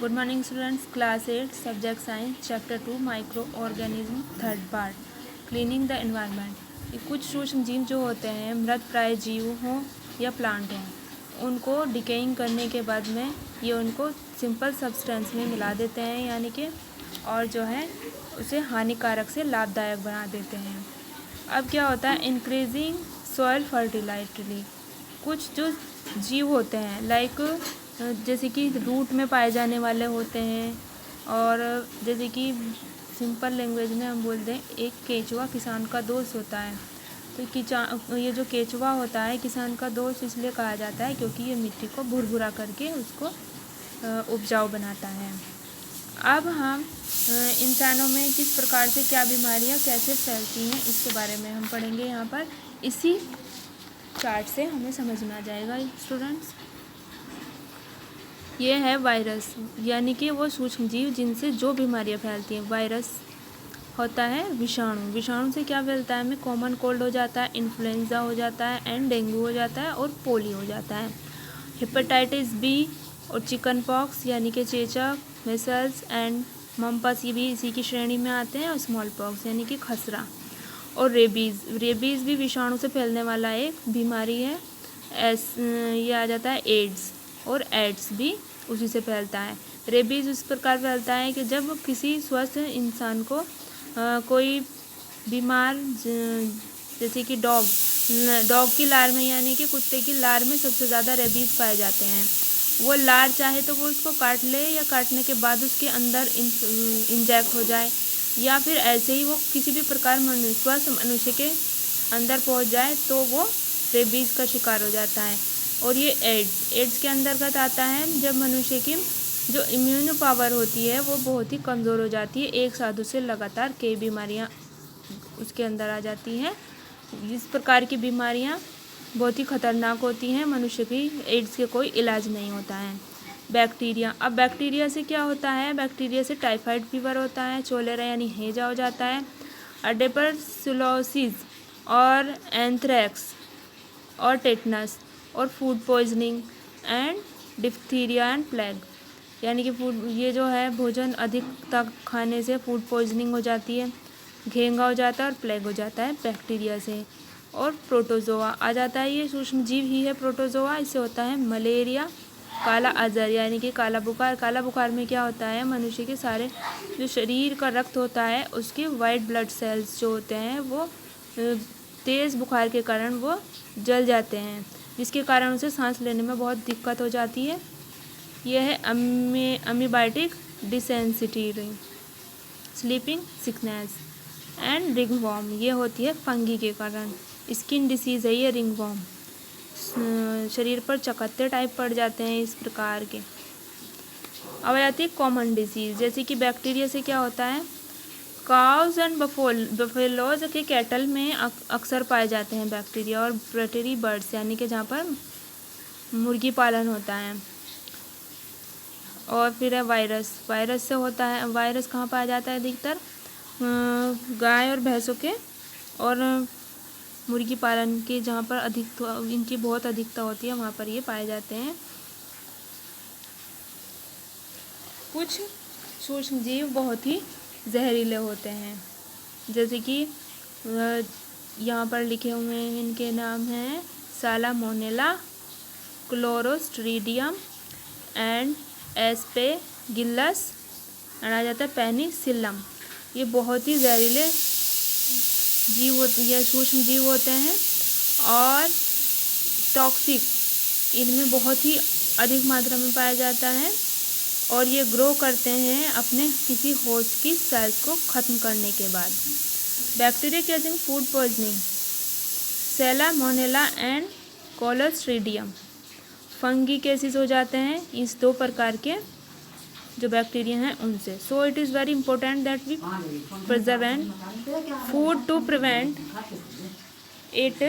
Good morning students, class 8 subject science chapter 2 micro organism third part cleaning the environment. ये कुछ सूक्ष्म जीव जो होते हैं मृत प्राय जीव हों या प्लांट हों, उनको डिकेइंग करने के बाद में ये उनको सिंपल सब्सटेंस में मिला देते हैं, यानी कि और जो है उसे हानिकारक से लाभदायक बना देते हैं। अब क्या होता है, इंक्रीजिंग सॉइल फर्टिलाइटी। कुछ जो जीव होते हैं लाइक जैसे कि रूट में पाए जाने वाले होते हैं, और जैसे कि सिंपल लैंग्वेज में हम बोलते हैं एक केचुआ किसान का दोस्त होता है। तो ये जो केचुआ होता है किसान का दोस्त इसलिए कहा जाता है क्योंकि ये मिट्टी को भुरभुरा करके उसको उपजाऊ बनाता है। अब हम इंसानों में किस प्रकार से क्या बीमारियां कैसे फैलती हैं इसके बारे में हम पढ़ेंगे। यहाँ पर इसी चार्ट से हमें समझ में आ जाएगा स्टूडेंट्स। ये है वायरस, यानी कि वो सूक्ष्म जीव जिनसे जो बीमारियां फैलती हैं। वायरस होता है विषाणु। विषाणु से क्या फैलता है, हमें कॉमन कोल्ड हो जाता है, इन्फ्लुएंजा हो जाता है एंड डेंगू हो जाता है और पोलियो हो जाता है। हेपेटाइटिस बी और चिकन पॉक्स यानी कि चेचक, मेसल्स एंड मम्पस ये भी इसी की श्रेणी में आते हैं, और स्मॉल पॉक्स यानी कि खसरा और रेबीज़। रेबीज़ भी विषाणु से फैलने वाला एक बीमारी है। ये आ जाता है एड्स, और एड्स भी उसी से फैलता है। रेबीज़ इस प्रकार फैलता है कि जब किसी स्वस्थ इंसान को कोई बीमार जैसे कि डॉग की लार में यानी कि कुत्ते की लार में सबसे ज़्यादा रेबीज़ पाए जाते हैं। वो लार चाहे तो वो उसको काट ले या काटने के बाद उसके अंदर इंजेक्ट हो जाए, या फिर ऐसे ही वो किसी भी प्रकार स्वस्थ मनुष्य के अंदर पहुंच जाए तो वो रेबीज़ का शिकार हो जाता है। और ये एड्स के अंतर्गत आता है जब मनुष्य की जो इम्यून पावर होती है वो बहुत ही कमज़ोर हो जाती है। एक साथ उसे लगातार कई बीमारियां उसके अंदर आ जाती हैं। इस प्रकार की बीमारियां बहुत ही खतरनाक होती हैं। मनुष्य की एड्स के कोई इलाज नहीं होता है। बैक्टीरिया, अब बैक्टीरिया से क्या होता है, बैक्टीरिया से टाइफाइड फीवर होता है, चोलेरा यानी हैजा हो जाता है, अडेपरसिलोसिस और एंथ्रेक्स और टेटनस और food poisoning and diphtheria and plague, यानी कि ये जो है भोजन अधिक तक खाने से फूड पॉइजनिंग हो जाती है, घेंगा हो जाता है और प्लेग हो जाता है बैक्टीरिया से। और प्रोटोजोआ आ जाता है, ये सूक्ष्म जीव ही है प्रोटोजोआ। इससे होता है मलेरिया, काला अजहर यानी कि काला बुखार। काला बुखार में क्या होता है, मनुष्य के सारे जो शरीर का रक्त होता है उसके वाइट ब्लड सेल्स जो होते हैं वो तेज़ बुखार के कारण वो जल जाते हैं, जिसके कारण उसे सांस लेने में बहुत दिक्कत हो जाती है। यह है अमीबायोटिक डिसेंसिटी, स्लीपिंग सिकनेस एंड रिंगवॉर्म, ये होती है फंगी के कारण। स्किन डिसीज़ है ये रिंगवॉर्म, शरीर पर चकत्ते टाइप पड़ जाते हैं इस प्रकार के। अब आ जाती है कॉमन डिसीज़, जैसे कि बैक्टीरिया से क्या होता है, काउज एंड बफेलोज के कैटल में अक्सर पाए जाते हैं बैक्टीरिया, और पोल्ट्री बर्ड्स यानी कि जहाँ पर मुर्गी पालन होता है। और फिर है वायरस, वायरस से होता है, वायरस कहाँ पाया जाता है अधिकतर, गाय और भैंसों के और मुर्गी पालन के जहाँ पर अधिक इनकी बहुत अधिकता होती है वहाँ पर ये पाए जाते हैं। कुछ सूक्ष्म जीव बहुत ही जहरीले होते हैं, जैसे कि यहाँ पर लिखे हुए हैं, इनके नाम हैं सालामोनेला, क्लोरोस्ट्रीडियम एंड एस्पेगिलस एंड आ जाता है पेनिसिलम। ये बहुत ही जहरीले जीव या सूक्ष्म जीव होते हैं और टॉक्सिक इनमें बहुत ही अधिक मात्रा में पाया जाता है, और ये ग्रो करते हैं अपने किसी होस्ट की सेल्स को ख़त्म करने के बाद। Bacteria causing food poisoning, salmonella and clostridium. Fungi cases हो जाते हैं इस दो प्रकार के जो बैक्टीरिया हैं उनसे। So it is very important that we preserve food to prevent it